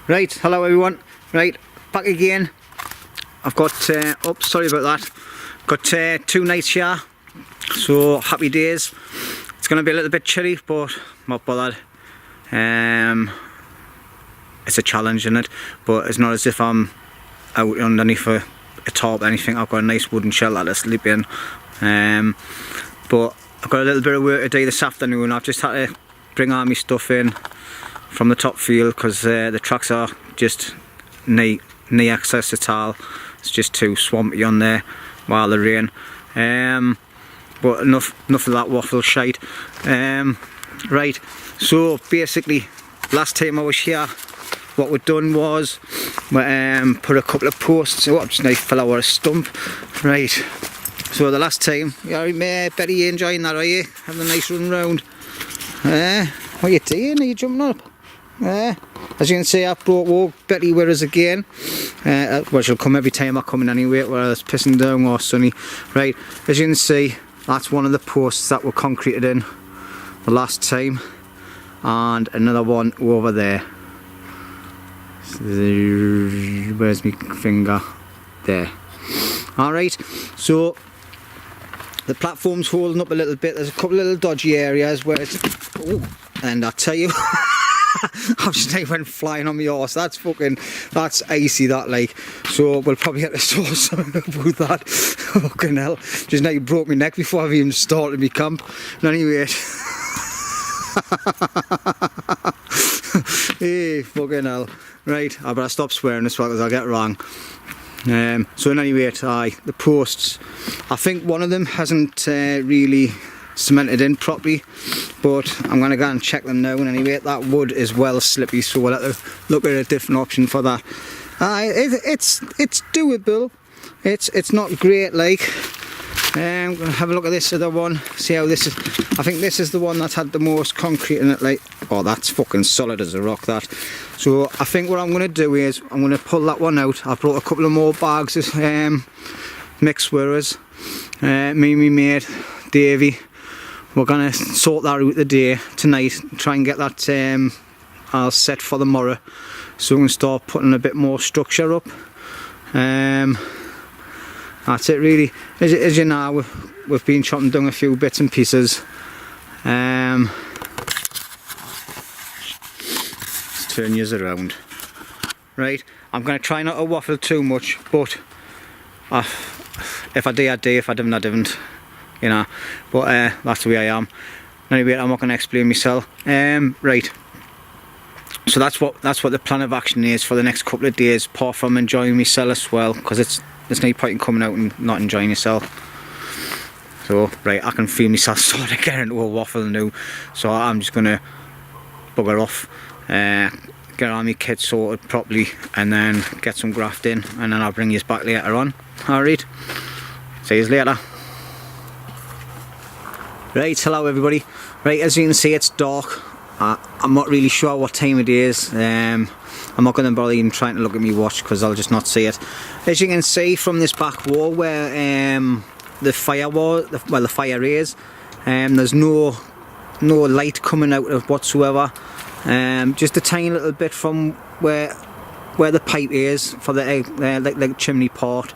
Right, hello everyone. Right, back again. I've got, sorry about that. Got 2 nights here, so happy days. It's going to be a little bit chilly, but not bothered. It's a challenge, isn't it? But it's not as if I'm out underneath a tarp or anything. I've got a nice wooden shelter to sleep in. But I've got a little bit of work to do this afternoon. I've just had to bring all my stuff in from the top field because the tracks are just knee access at all. It's just too swampy on there while the rain. But enough of that waffle shite. Right, so basically last time I was here, what we'd done was we put a couple of posts. Oh, just nice fell over a stump. Right, so the last time, Betty, you enjoying that, are you? Having a nice run round. What are you doing? Are you jumping up? As you can see, I've brought Betty with us again. Well, she'll come every time I come in anyway, whether it's pissing down or sunny. Right, as you can see, that's one of the posts that were concreted in the last time, and another one over there. Where's my finger? There. Alright, so the platform's holding up a little bit. There's a couple of little dodgy areas where it's... Oh, and I tell you, I've just went flying on my horse. That's icy, that, like. So we'll probably have to sort something about that. Fucking hell. Just now you broke my neck before I've even started my camp. And anyway. Hey, fucking hell. Right, I better stop swearing as well because I'll get it wrong. So in any rate, the posts, I think one of them hasn't really cemented in properly, but I'm going to go and check them now. And anyway, that wood is well slippy, so we'll have to look at a different option for that. It's doable. It's not great, like. I'm going to have a look at this other one, see how this is. I think this is the one that's had the most concrete in it, like. Oh, that's fucking solid as a rock, that. So I think what I'm going to do is I'm going to pull that one out. I brought a couple of more bags of mixed with us. Me and my mate Davey, we're going to sort that out today, tonight, try and get that all set for tomorrow, so we can start putting a bit more structure up. That's it really. As you know, we've been chopping down a few bits and pieces. Let's turn yours around. Right, I'm going to try not to waffle too much, but if I do, I do. If I didn't, I didn't. You know, but that's the way I am. Anyway, I'm not going to explain myself. Right. So that's what the plan of action is for the next couple of days, apart from enjoying myself as well, because there's no point in coming out and not enjoying yourself. So, right, I can feel myself sort of getting into a waffle now, so I'm just going to bugger off, get all my kits sorted properly, and then get some graft in, and then I'll bring you back later on. Alright, see you later. Right, hello everybody. Right, as you can see, it's dark. I'm not really sure what time it is. I'm not going to bother even trying to look at my watch because I'll just not see it. As you can see from this back wall where the fire was, the fire is, there's no light coming out of whatsoever. Just a tiny little bit from where the pipe is for the like chimney part.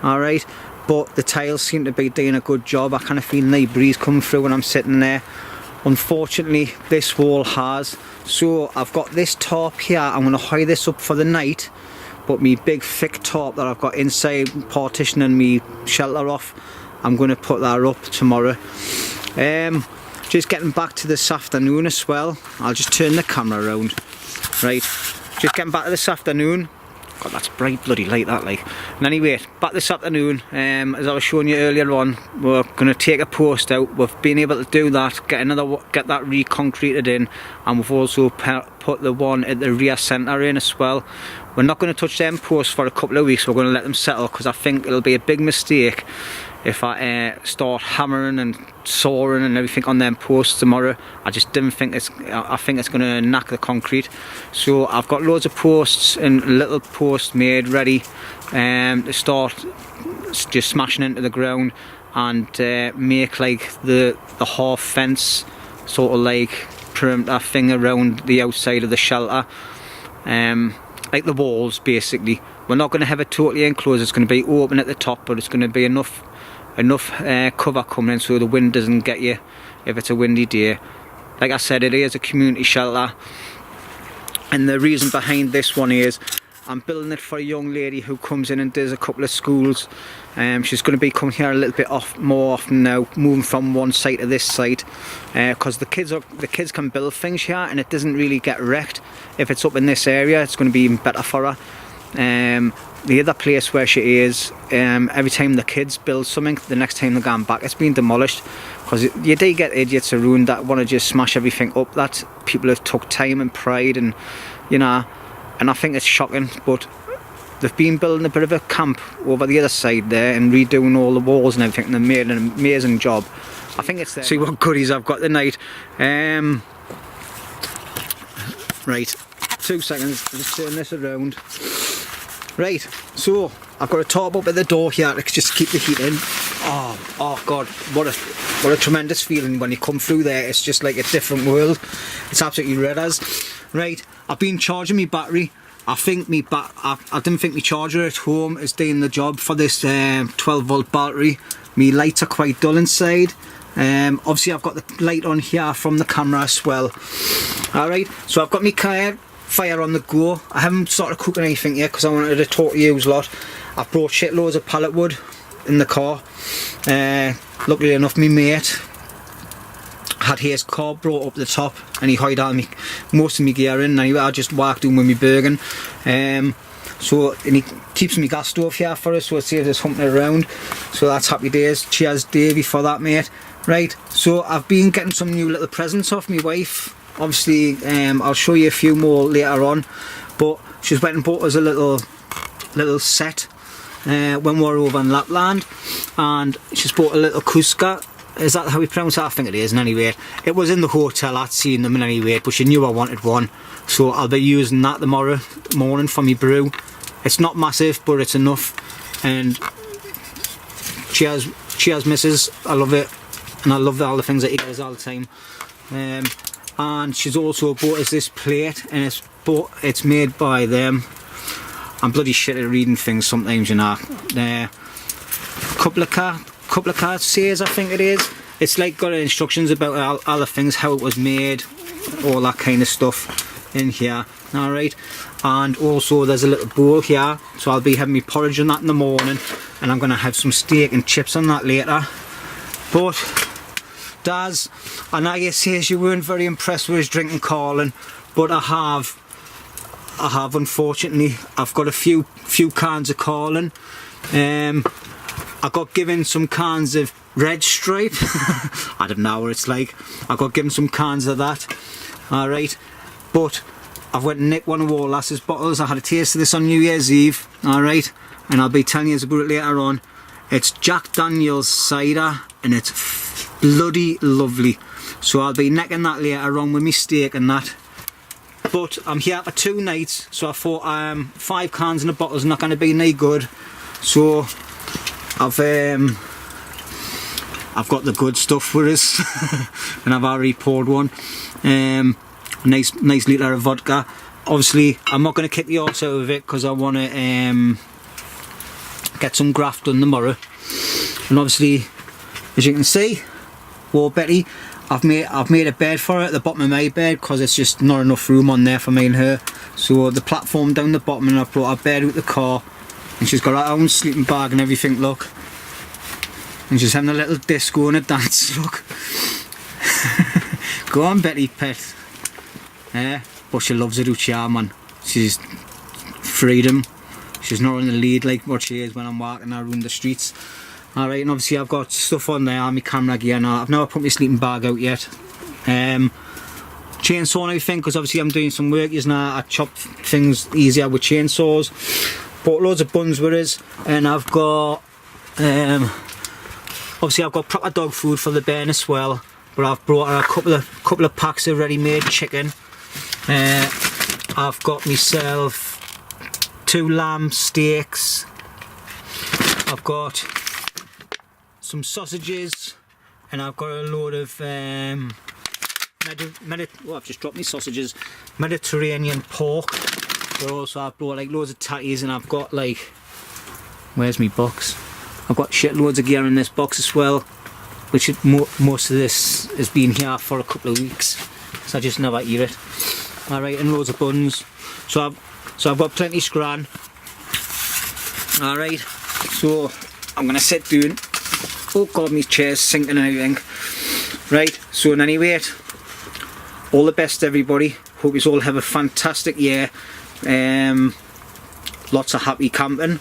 All right, but the tiles seem to be doing a good job. I kind of feel no breeze coming through when I'm sitting there. Unfortunately, this wall has. So I've got this tarp here. I'm going to hide this up for the night, but my big thick tarp that I've got inside partitioning me shelter off, I'm going to put that up tomorrow. Just getting back to this afternoon as well. I'll just turn the camera around. Right, just getting back to this afternoon. God, that's bright bloody light, that, like. And anyway, back this afternoon, as I was showing you earlier on, we're going to take a post out. We've been able to do that, get that re-concreted in, and we've also put the one at the rear centre in as well. We're not going to touch them posts for a couple of weeks. We're going to let them settle, because I think it'll be a big mistake if I start hammering and sawing and everything on them posts tomorrow. I just didn't think I think it's going to knock the concrete. So I've got loads of posts and little posts made ready to start just smashing into the ground and make like the half fence sort of like perimeter thing around the outside of the shelter. like the walls basically. We're not going to have it totally enclosed. It's going to be open at the top, but it's going to be enough cover coming in so the wind doesn't get you if it's a windy day. Like I said, it is a community shelter, and the reason behind this one is I'm building it for a young lady who comes in and does a couple of schools. She's going to be coming here a little bit more often now, moving from one site to this site, because the kids can build things here and it doesn't really get wrecked. If it's up in this area, it's going to be even better for her. The other place where she is, every time the kids build something, the next time they're going back, it's been demolished. Because you do get idiots around that want to just smash everything up. That people have took time and pride, and you know. And I think it's shocking, but they've been building a bit of a camp over the other side there and redoing all the walls and everything, and they've made an amazing job. I think it's there. See what goodies I've got tonight. Right, 2 seconds, I'll just turn this around. Right, so I've got a top up at the door here to just keep the heat in. Oh God, what a tremendous feeling when you come through there. It's just like a different world. It's absolutely red as. Right, I've been charging my battery. I didn't think my charger at home is doing the job for this 12-volt battery. My lights are quite dull inside. Obviously I've got the light on here from the camera as well. Alright, so I've got my fire on the go. I haven't started cooking anything yet because I wanted to talk to you a lot. I've brought shitloads of pallet wood in the car. Luckily enough, my mate had his car brought up the top and he hired out most of my gear in. Anyway, I just walked in with my Bergen. And he keeps my gas stove here for us, so it saves us humping around. So that's happy days. Cheers Davey for that, mate. Right, so I've been getting some new little presents off my wife. Obviously I'll show you a few more later on, but she's went and bought us a little set when we were over in Lapland, and she's bought a little kuska. Is that how we pronounce it? I think it is. And anyway, it was in the hotel. I'd seen them in any way, but she knew I wanted one, so I'll be using that tomorrow morning for me brew. It's not massive, but it's enough. And cheers missus, I love it, and I love all the things that he does all the time. And she's also bought us this plate, and it's made by them. I'm bloody shit at reading things sometimes, you know. Couple of cards says, I think it is. It's like got instructions about all the things, how it was made, all that kind of stuff in here. Alright, and also there's a little bowl here, so I'll be having my porridge on that in the morning, and I'm going to have some steak and chips on that later. But Daz, I know you say you weren't very impressed with his drinking Carling, but I have unfortunately. I've got a few cans of Carling. I got given some cans of Red Stripe. I don't know what it's like. I got given some cans of that. Alright, but I've went and nicked one of our lasses bottles. I had a taste of this on New Year's Eve. Alright, and I'll be telling you about it later on. It's Jack Daniel's cider, and it's bloody lovely. So I'll be necking that later on with me steak and that. But I'm here for 2 nights, so I thought 5 cans in a bottle is not going to be any good. So I've got the good for us, and I've already poured one. Nice litre of vodka. Obviously, I'm not going to kick the arse out of it because I want to get some graft done tomorrow. And obviously, as you can see, well, Betty, I've made a bed for her at the bottom of my bed because it's just not enough room on there for me and her. So the platform down the bottom, and I brought her bed out the car, and she's got her own sleeping bag and everything, look. And she's having a little disco and a dance, look. Go on, Betty, pet. But she loves it, Uchiar, man. She's freedom. She's not in the lead like what she is when I'm walking her around the streets. Alright, and obviously I've got stuff on there on my camera gear now. I've never put my sleeping bag out yet. Chainsaw and everything, because obviously I'm doing some work now. I chop things easier with chainsaws. Bought loads of buns with us, and I've got obviously I've got proper dog food for the Ben as well. But I've brought her a couple of packs of ready-made chicken. I've got myself 2 lamb steaks. I've got some sausages, and I've got a load of I've just dropped my sausages, Mediterranean pork. But also I've brought like loads of tatties, and I've got like, where's my box? I've got shitloads of gear in this box as well, which most of this has been here for a couple of weeks, so I just never eat it. Alright, and loads of buns. So I've got plenty of scran. Alright, so I'm gonna sit down. Oh god, my chair's sinking and everything. Right, so in any rate, all the best everybody. Hope you all have a fantastic year. Lots of happy camping.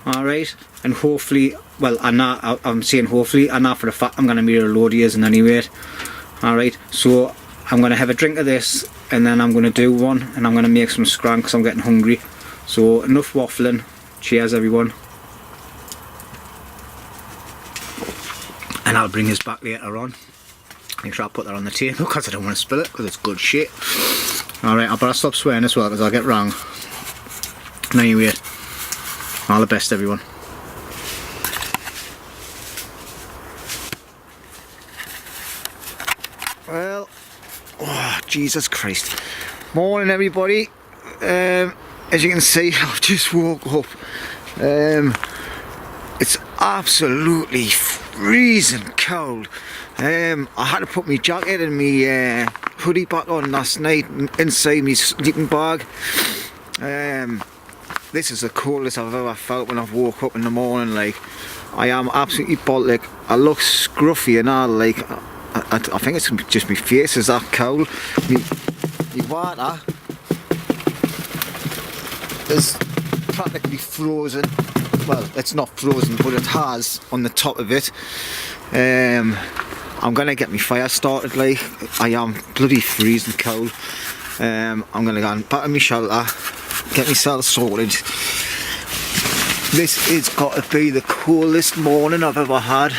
Alright, and hopefully, well, I'm saying hopefully, I know for a fact I'm going to meet a load of years in any rate. Alright, so I'm going to have a drink of this, and then I'm going to do one, and I'm going to make some scran because I'm getting hungry. So enough waffling. Cheers everyone. And I'll bring this back later on. Make sure I put that on the table because I don't want to spill it, because it's good shit. Alright, I better stop swearing as well because I'll get wrong. Anyway, all the best everyone. Well, oh, Jesus Christ. Morning everybody. As you can see, I've just woke up. It's absolutely freezing cold. I had to put my jacket and my hoodie back on last night inside my sleeping bag. This is the coldest I've ever felt when I've woke up in the morning. Like, I am absolutely Baltic. I look scruffy and all. Like, I think it's just my face is that cold. My water is practically frozen. Well, it's not frozen, but it has on the top of it. I'm gonna get my fire started. Like, I am bloody freezing cold. I'm gonna go and back in my shelter, get myself sorted. This has got to be the coolest morning I've ever had.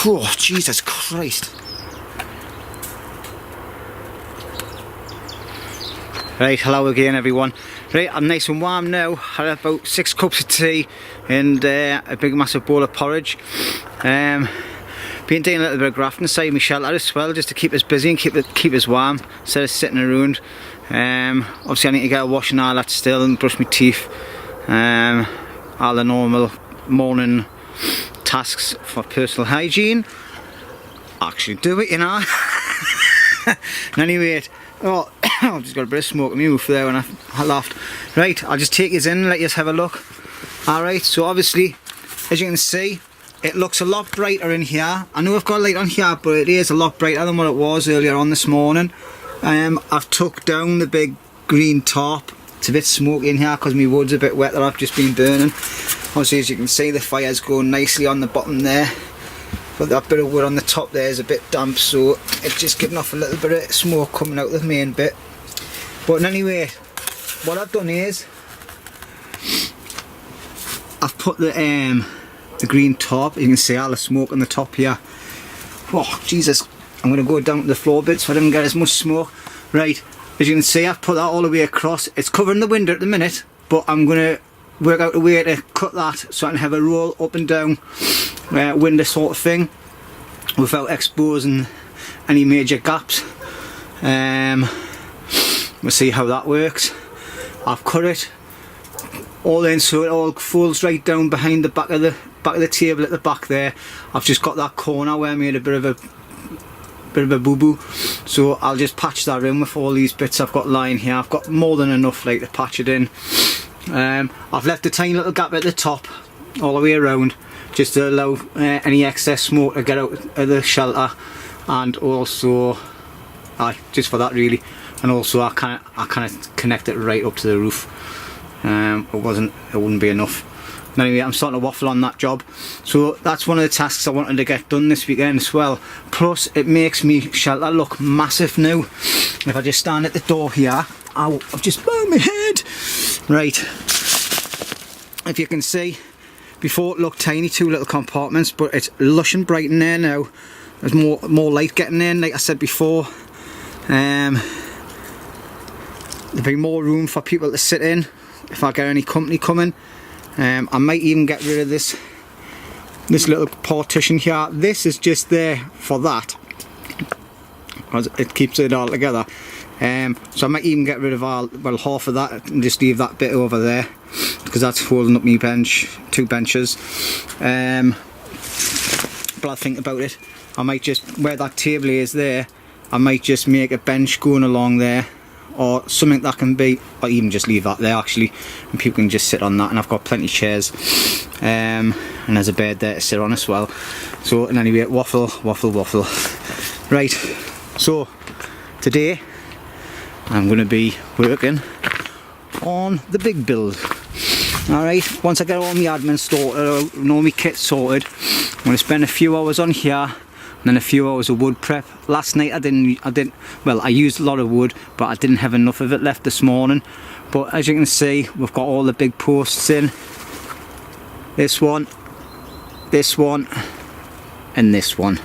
Oh, Jesus Christ. Right, hello again everyone. Right, I'm nice and warm now. Had about 6 cups of tea and a big massive bowl of porridge. Been doing a little bit of grafting inside my shelter as well, just to keep us busy and keep us warm instead of sitting around. Obviously I need to get a wash and all that still, and brush my teeth. All the normal morning tasks for personal hygiene. Actually do it, you know. Anyway, oh, I've just got a bit of smoke in my mouth there when I laughed. Right, I'll just take you in and let you have a look. Alright, so obviously, as you can see, it looks a lot brighter in here. I know I've got a light on here, but it is a lot brighter than what it was earlier on this morning. I've took down the big green tarp. It's a bit smoky in here because my wood's a bit wet that I've just been burning. Obviously, as you can see, the fire's going nicely on the bottom there. But that bit of wood on the top there is a bit damp, so it's just giving off a little bit of smoke coming out of the main bit. But anyway, what I've done is I've put the green tarp. You can see all the smoke on the top here. Oh Jesus, I'm going to go down to the floor bit so I don't get as much smoke. Right, as you can see, I've put that all the way across. It's covering the window at the minute, but I'm going to work out a way to cut that so I can have a roll up and down window sort of thing without exposing any major gaps. We'll see how that works. I've cut it all in so it all folds right down behind the back of the table at the back there. I've just got that corner where I made a bit of a boo-boo, so I'll just patch that in with all these bits I've got lying here. I've got more than enough like to patch it in. I've left a tiny little gap at the top all the way around just to allow any excess smoke to get out of the shelter, and also just for that really, and also I kind of connect it right up to the roof. It wouldn't be enough. Anyway, I'm starting to waffle on that job, so that's one of the tasks I wanted to get done this weekend as well. Plus it makes me shelter look massive now. If I just stand at the door here, I've just burned my head. Right, if you can see, before it looked tiny, 2 little compartments, but it's lush and bright in there now. There's more light getting in, like I said before. There'll be more room for people to sit in if I get any company coming. I might even get rid of this little partition here. This is just there for that, because it keeps it all together. So I might even get rid of half of that and just leave that bit over there, because that's holding up my bench, 2 benches. But I'll think about it. I might just, where that table is there, I might just make a bench going along there, or something that can be, or even just leave that there actually, and people can just sit on that. And I've got plenty of chairs, and there's a bed there to sit on as well. So, and anyway, waffle. Right, so today I'm going to be working on the big build. Alright, once I get all my admin sorted and all my kit sorted, I'm going to spend a few hours on here, and then a few hours of wood prep. Last night I used a lot of wood, but I didn't have enough of it left this morning. But as you can see, we've got all the big posts in. This one, and this one.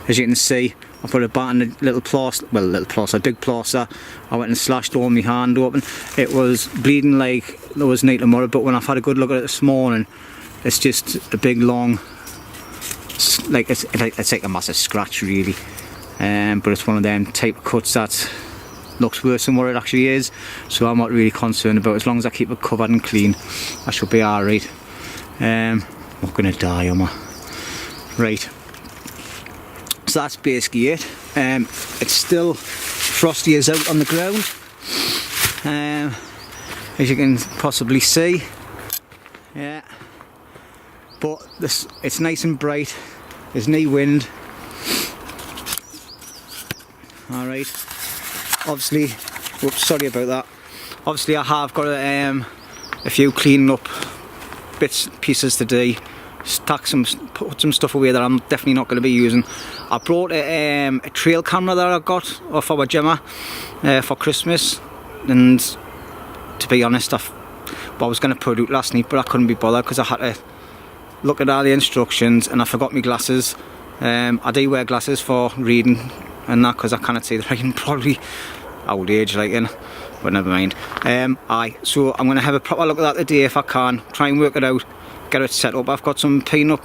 As you can see, I put a bat in a little plaster, a big plaster. I went and slashed all my hand open. It was bleeding like there was no tomorrow, but when I've had a good look at it this morning, it's just a big long, like it's like a massive scratch really. But it's one of them type of cuts that looks worse than what it actually is, so I'm not really concerned about it. As long as I keep it covered and clean, I should be alright. I'm not gonna die, am I? Right, so that's basically it. It's still frosty as out on the ground, as you can possibly see. Yeah, but it's nice and bright. There's no wind. Alright, obviously, whoops, sorry about that. Obviously I have got a few cleaning up bits and pieces to do. Put some stuff away that I'm definitely not going to be using. I brought a trail camera that I got off our Gemma for Christmas, and to be honest, I was going to put it out last night, but I couldn't be bothered because I had to look at all the instructions and I forgot my glasses. I do wear glasses for reading and that, because I cannot see the writing, probably old age like in, but never mind. So I'm going to have a proper look at that today if I can, try and work it out, get it set up. I've got some peanut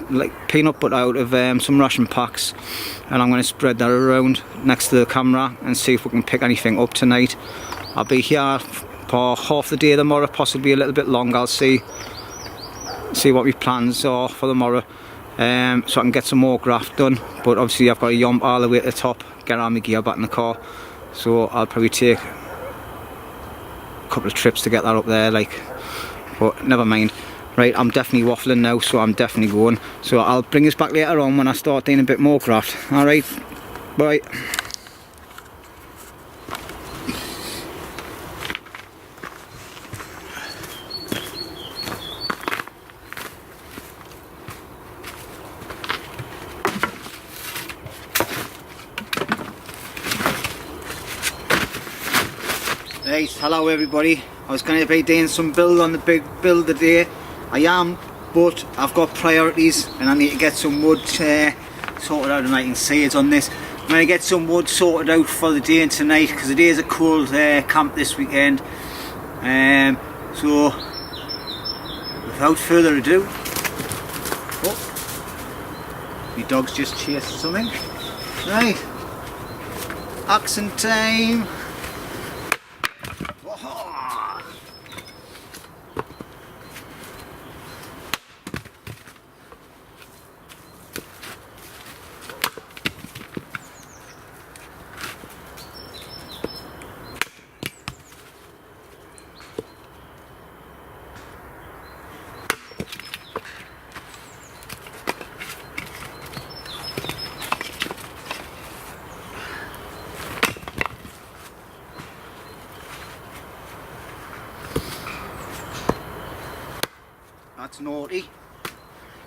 butter out of some ration packs, and I'm going to spread that around next to the camera and see if we can pick anything up tonight. I'll be here for half the day tomorrow, possibly a little bit longer. I'll see what my plans are for tomorrow, so I can get some more graft done. But obviously I've got to yomp all the way to the top, get all my gear back in the car, so I'll probably take a couple of trips to get that up there, like, but never mind. Right, I'm definitely waffling now, so I'm definitely going. So I'll bring us back later on when I start doing a bit more graft. Alright, bye. Right, hello everybody. I was going to be doing some build on the big build today. I am, but I've got priorities and I need to get some wood sorted out, and I can see it's on this. I'm going to get some wood sorted out for the day and tonight, because it is a cold camp this weekend. So without further ado, oh, my dog's just chased something. Right, action time. That's naughty.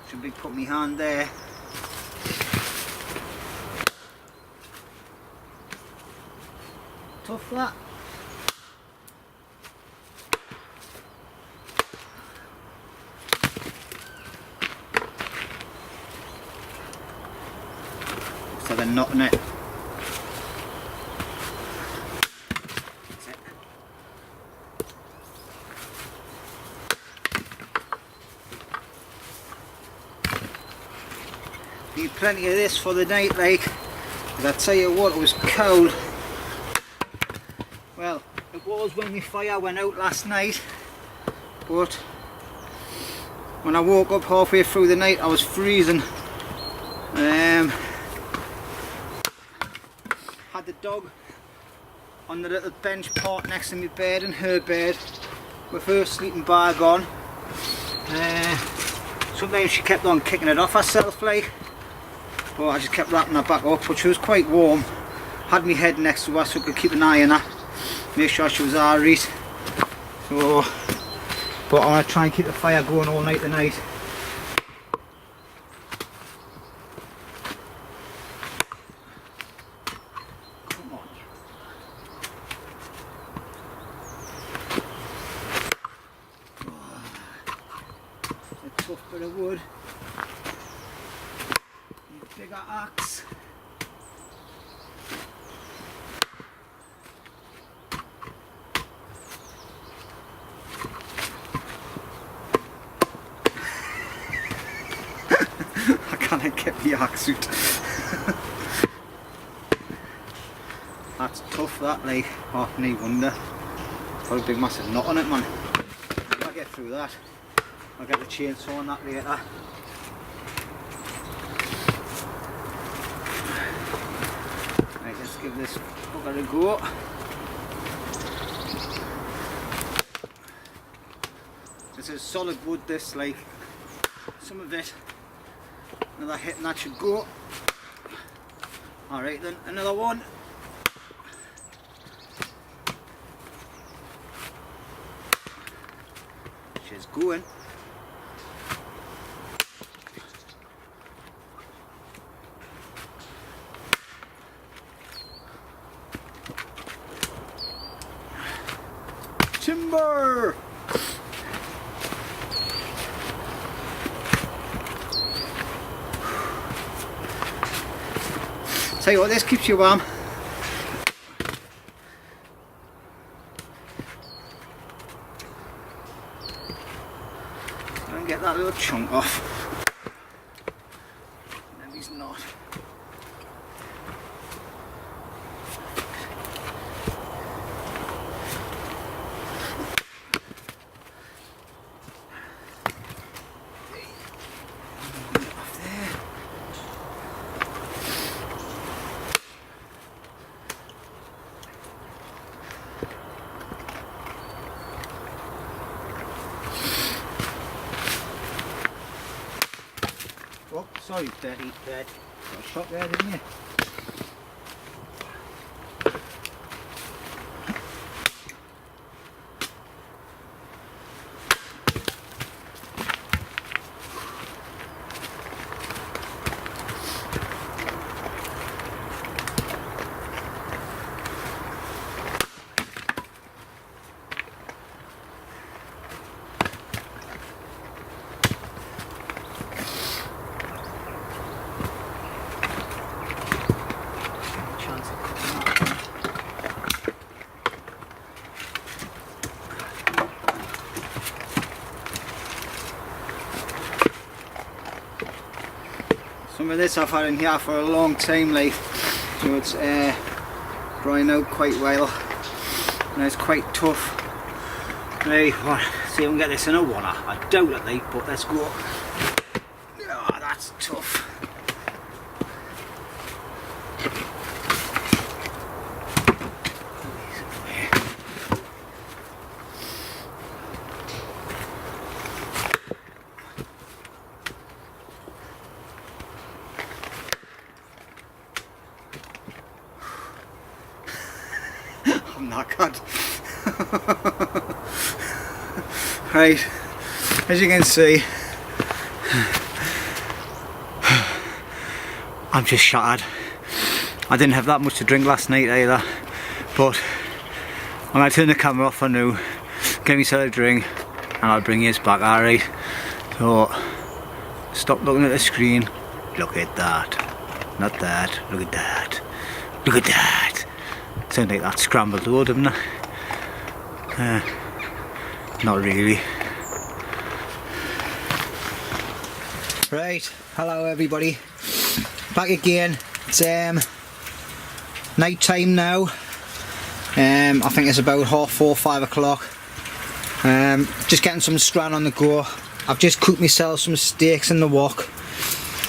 Should be put my hand there. Tough that. So they're knotting it. Need plenty of this for the night, like, 'cause I tell you what, it was cold. Well, it was when my fire went out last night, but when I woke up halfway through the night I was freezing. Had the dog on the little bench part next to my bed in her bed with her sleeping bag on. Sometimes she kept on kicking it off herself like, but I just kept wrapping her back up, but she was quite warm. Had my head next to her so I could keep an eye on her, make sure she was alright. So, but I'm going to try and keep the fire going all night tonight. Come on. A tough bit of wood. A bigger axe. I kept the axe out. That's tough that, like, oh, no wonder. Got a big massive knot on it, man. I'll get through that. I'll get the chainsaw on that later. Right, let's give this bugger a go. This is solid wood, this, like, some of it. Another hit and that should go. Alright then, another one. She's going. Timber! Tell you what, this keeps you warm. And get that little chunk off. And he's not. Oh, sorry, Betty. Got a shot there, didn't you? Some of this I've had in here for a long time, like, so it's drying out quite well, and it's quite tough. Right, well, see if we can get this in a one. I doubt it, like, but let's go. Oh, that's tough. I'm knackered. Right, as you can see, I'm just shattered. I didn't have that much to drink last night either, but I'm going to turn the camera off for now, get myself a drink, and I'll bring you back, alright? So, stop looking at the screen. Look at that. Not that. Look at that. Look at that. Sounds like that scrambled wood, doesn't it? Not really. Right, hello everybody. Back again. It's night time now. I think it's about 4:30, 5 o'clock. Just getting some strand on the go. I've just cooked myself some steaks in the wok.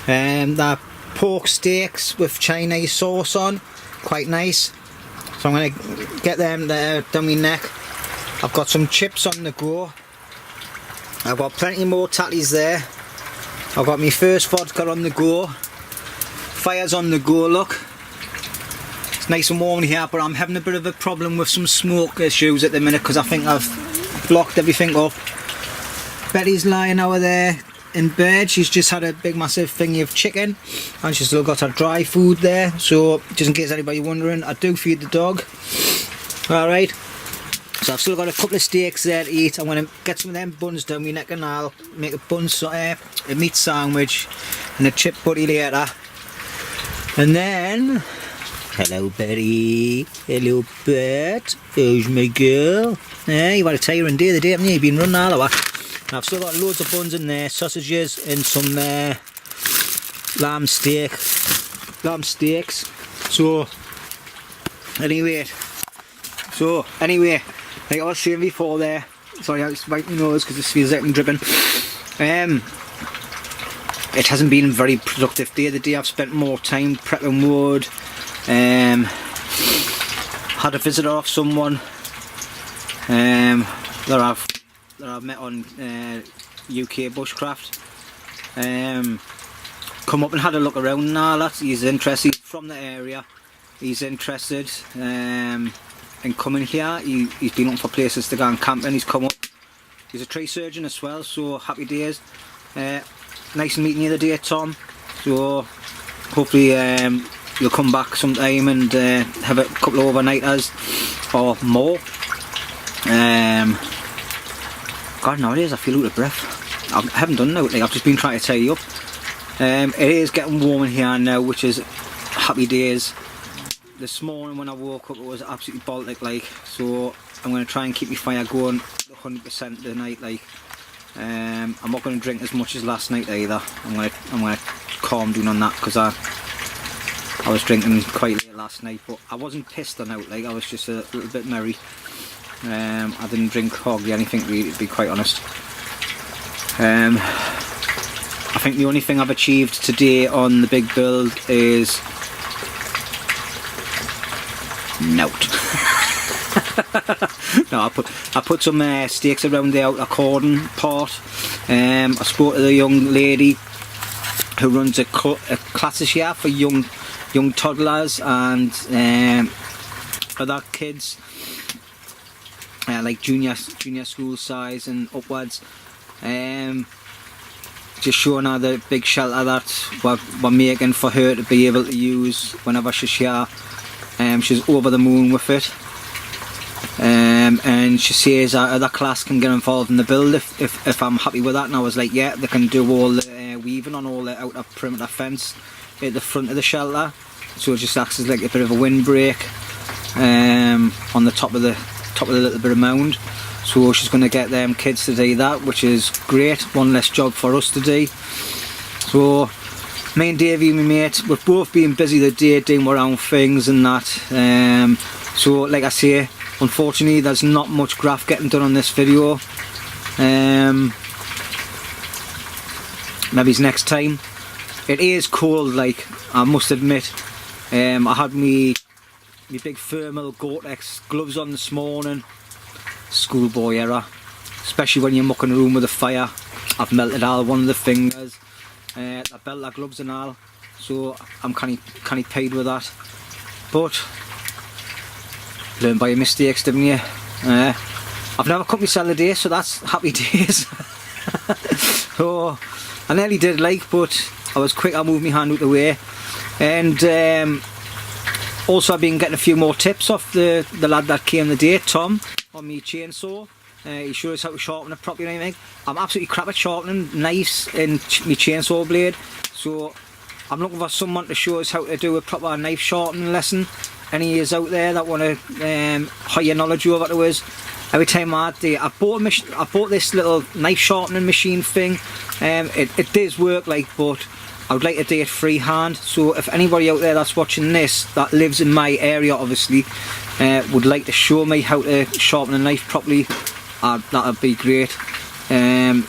They're pork steaks with Chinese sauce on, quite nice. So I'm going to get them there down my neck. I've got some chips on the go. I've got plenty more tatties there. I've got my first vodka on the go. Fire's on the go, look. It's nice and warm here, but I'm having a bit of a problem with some smoke issues at the minute because I think I've blocked everything up. Betty's lying over there in bed. She's just had a big massive thingy of chicken and she's still got her dry food there, so just in case anybody wondering, I do feed the dog. Alright, so I've still got a couple of steaks there to eat. I'm going to get some of them buns down my neck and I'll make a meat sandwich and a chip butty later. And then, hello Betty, hello Bet, how's my girl? Yeah, you've had a tiring day the day, haven't you? You've been running all over. I've still got loads of buns in there, sausages and some lamb steaks. So anyway, like I was saying before there, sorry I just wipe my nose because this feels like I'm dripping. It hasn't been a very productive day. The day I've spent more time prepping wood. Had a visitor off someone that I've met on UK bushcraft. Come up and had a look around and all that. He's interested, he's from the area. He's interested in coming here. He's been looking for places to go and camp and he's come up. He's a tree surgeon as well, so happy days. Nice meeting you the day, Tom. So hopefully you'll come back sometime and have a couple of overnighters or more. God, nowadays I feel out of breath. I haven't done nothing, I've just been trying to tidy up. It is getting warm in here now, which is happy days. This morning when I woke up it was absolutely Baltic like, so I'm going to try and keep my fire going 100% tonight. Like, I'm not going to drink as much as last night either. I'm going to calm down on that because I was drinking quite late last night, but I wasn't pissed on out. Like, I was just a little bit merry. I didn't drink hardly anything really, to be quite honest. I think the only thing I've achieved today on the big build is note. No, I put some stakes around the outer cordon part. I spoke to the young lady who runs a classes here for young toddlers and other kids, like junior school size and upwards. Just showing her the big shelter that we're making for her to be able to use whenever she's here. She's over the moon with it. And she says our other class can get involved in the build if I'm happy with that, and I was like, yeah, they can do all the weaving on all the outer perimeter fence at the front of the shelter, so it just acts as like a bit of a windbreak on the top of the little bit of mound. So she's going to get them kids to do that, which is great. One less job for us to do. So me and Davey, my mate, we've both been busy the day doing our own things and that. So like I say, unfortunately there's not much graph getting done on this video. Maybe it's next time. It is cold, like, I must admit. I had me big thermal Gore-Tex gloves on this morning. Schoolboy error, especially when you're mucking around with a fire. I've melted all one of the fingers. I belt the gloves and all, so I'm kind of paid with that. But learn by your mistakes, didn't you? I've never cut myself a day, so that's happy days. Oh, I nearly did, like, but I was quick. I moved my hand out the way, and also I've been getting a few more tips off the lad that came the day, Tom, on my chainsaw. He showed us how to sharpen it properly and everything. I'm absolutely crap at sharpening knives in my chainsaw blade, so I'm looking for someone to show us how to do a proper knife sharpening lesson. Any of you out there that want to hire knowledge over to us? Every time I bought this little knife sharpening machine thing. It does work, like, but I would like to do it freehand. So if anybody out there that's watching this that lives in my area, obviously, would like to show me how to sharpen a knife properly, that would be great.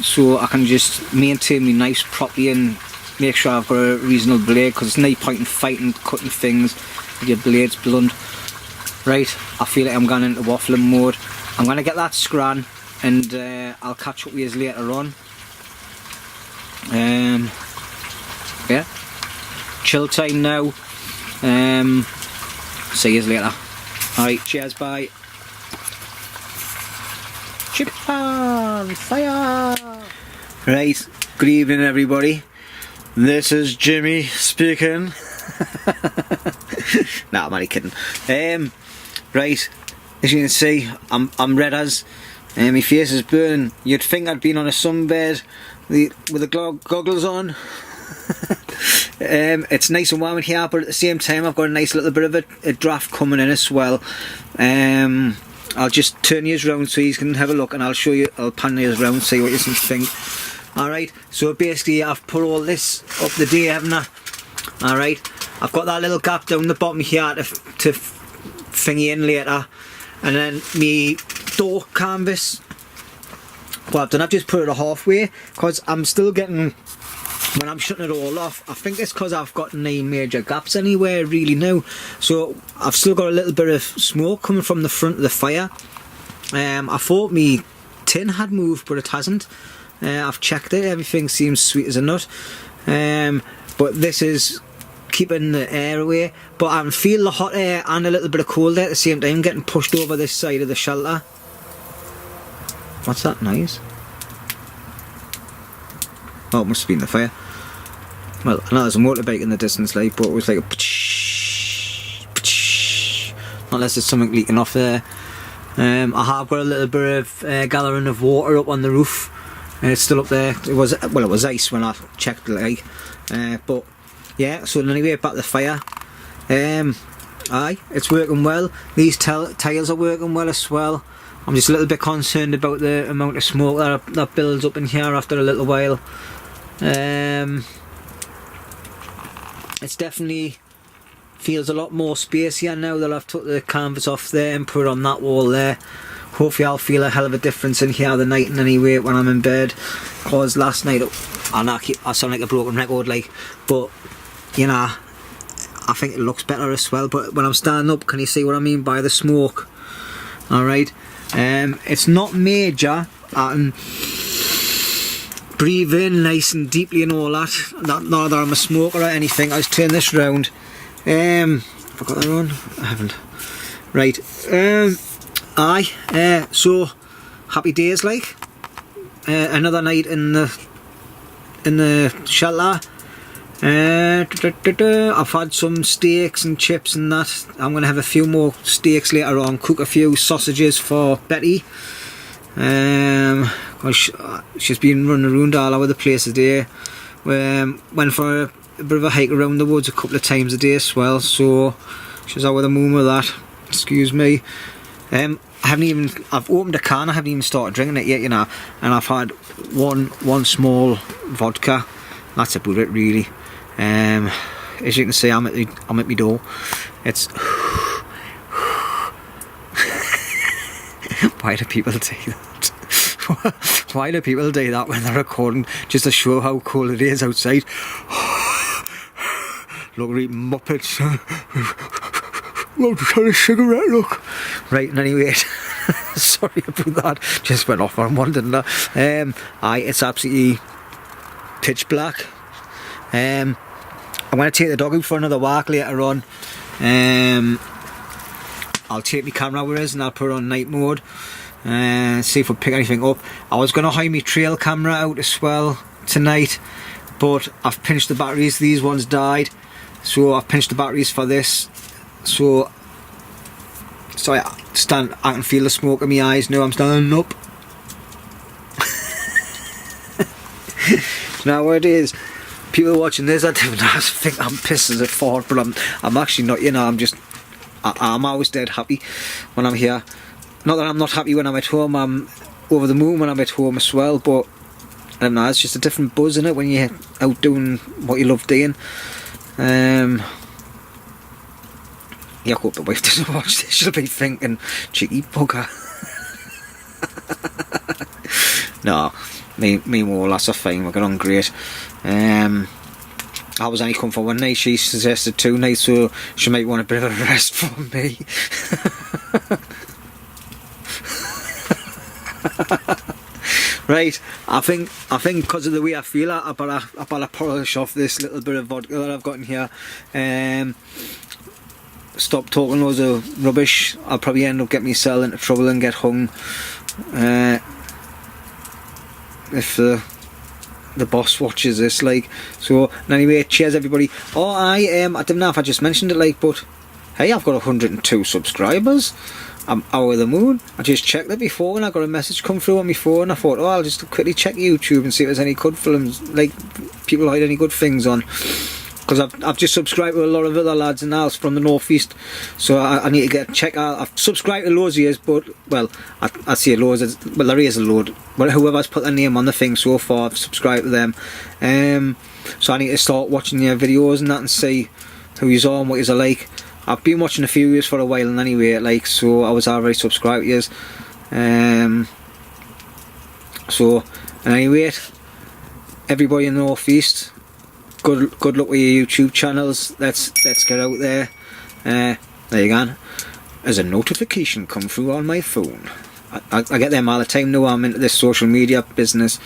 So I can just maintain my knives properly and make sure I've got a reasonable blade, because it's no point in fighting, cutting things with your blades blunt. Right, I feel like I'm going into waffling mode. I'm going to get that scran, and I'll catch up with you later on. Yeah, chill time now. See you later. Alright, cheers, bye. Chip on fire! Right, good evening everybody. This is Jimmy speaking. Nah, I'm only kidding. Right, as you can see, I'm red as, my face is burning. You'd think I'd been on a sunbed with the goggles on. It's nice and warm in here, but at the same time I've got a nice little bit of a draft coming in as well. I'll just turn you around so you can have a look, and I'll show you, I'll pan you around, see what you think. Alright, so basically I've put all this up the day, haven't I? Alright, I've got that little gap down the bottom here to thingy in later, and then me door canvas, what I've done, I've just put it halfway, because I'm still getting, when I'm shutting it all off, I think it's because I've got no major gaps anywhere really now, so I've still got a little bit of smoke coming from the front of the fire. I thought me tin had moved, but it hasn't. I've checked it, everything seems sweet as a nut, but this is keeping the air away, but I can feel the hot air and a little bit of cold air at the same time getting pushed over this side of the shelter. What's that noise? Oh, it must have been the fire. Well, I know there's a motorbike in the distance, like, but it was like a unless there's something leaking off there. I have got a little bit of gathering of water up on the roof, and it's still up there. It was ice when I checked, like, but yeah. So anyway, back to the fire. Aye, it's working well. These tiles are working well as well. I'm just a little bit concerned about the amount of smoke that builds up in here after a little while. It's definitely feels a lot more spacier now that I've took the canvas off there and put it on that wall there. Hopefully I'll feel a hell of a difference in here the night and anyway when I'm in bed, because last night I sound like a broken record, like, but you know, I think it looks better as well. But when I'm standing up, can you see what I mean by the smoke? Alright, it's not major. I can breathe in nice and deeply and all that. Not that I'm a smoker or anything. I'll just turn this round. Have I got that on? I haven't. Right. So happy days, like. Another night in the shelter. I've had some steaks and chips and that. I'm going to have a few more steaks later on, cook a few sausages for Betty. She's been running around all over the place today. Went for a bit of a hike around the woods a couple of times a day as well, so she's over the moon with that. Excuse me. I've opened a can, I haven't even started drinking it yet, you know, and I've had one small vodka. That's about it really. As you can see, I'm at my door. It's why do people do that? Why do people do that when they're recording, just to show how cold it is outside? Look, at muppets. I'll just have a cigarette, look. Right, and anyway, sorry about that. Just went off on one, didn't I? It's absolutely pitch black. I'm going to take the dog out for another walk later on. I'll take my camera with us and I'll put it on night mode. See if we pick anything up. I was going to hide my trail camera out as well tonight, but I've pinched the batteries. These ones died, so I've pinched the batteries for this. So I can feel the smoke in my eyes now. I'm standing up. Now what it is, people watching this, I think I'm pissed as a fart, but I'm actually not. You know, I'm always dead happy when I'm here. Not that I'm not happy when I'm at home. I'm over the moon when I'm at home as well. But I don't know. It's just a different buzz in it when you're out doing what you love doing. I hope the wife doesn't watch this. She'll be thinking, cheeky bugger. No, me and all lads are fine. We got on great. I was only come for one night. She suggested 2 nights, so she might want a bit of a rest from me. Right, I think because of the way I feel, I better polish off this little bit of vodka that I've got in here. Stop talking loads of rubbish. I'll probably end up getting myself into trouble and get hung. If the boss watches this, like. So anyway, cheers everybody. Oh, I don't know if I just mentioned it, like, but hey, I've got 102 subscribers. I'm out of the moon. I just checked it before and I got a message come through on my phone. I thought, oh, I'll just quickly check YouTube and see if there's any good films, like people had any good things on. Because I've just subscribed to a lot of other lads and else from the northeast, so I need to check out. I've subscribed to loads of years, but well, I say loads. Well, there is a load, but whoever's put their name on the thing so far, I've subscribed to them. So I need to start watching their videos and that and see who he's on, what he's like. I've been watching a few years for a while, and anyway, like, so I was already subscribed to years. So anyway, everybody in the northeast, good luck with your YouTube channels. Let's get out there. There you go. There's a notification come through on my phone. I get them all the time now. I'm into this social media business.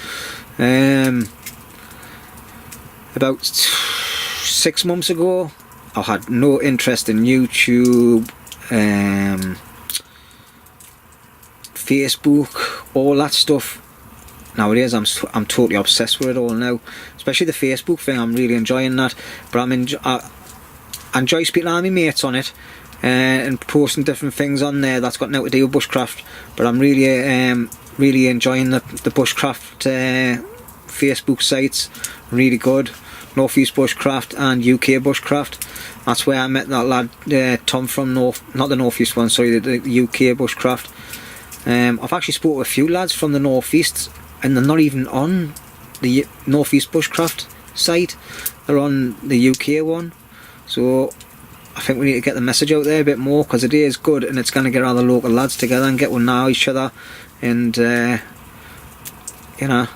About 6 months ago, I had no interest in YouTube, Facebook, all that stuff. Nowadays I'm totally obsessed with it all now, especially the Facebook thing. I'm really enjoying that, but I enjoy speaking to my mates on it and posting different things on there that's got nothing to do with bushcraft. But I'm really enjoying the bushcraft Facebook sites. Really good. Northeast Bushcraft and UK Bushcraft. That's where I met that lad Tom from not the Northeast one, sorry, the UK Bushcraft. I've actually spoken to a few lads from the Northeast, and they're not even on the Northeast Bushcraft site. They're on the UK one. So I think we need to get the message out there a bit more, because it is good and it's going to get all the local lads together and get to know each other. And you know,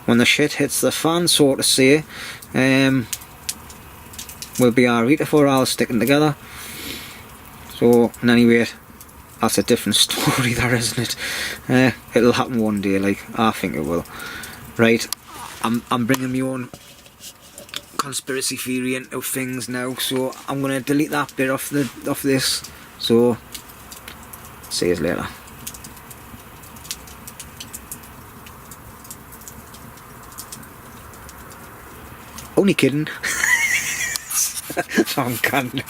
when the shit hits the fan, so to say, we'll be alright if we're all sticking together. So, and anyway, that's a different story there, isn't it? It'll happen one day, like, I think it will. Right, I'm bringing my own conspiracy theory into things now, so I'm gonna delete that bit off this. So, see you later. Only kidding. I'm kidding.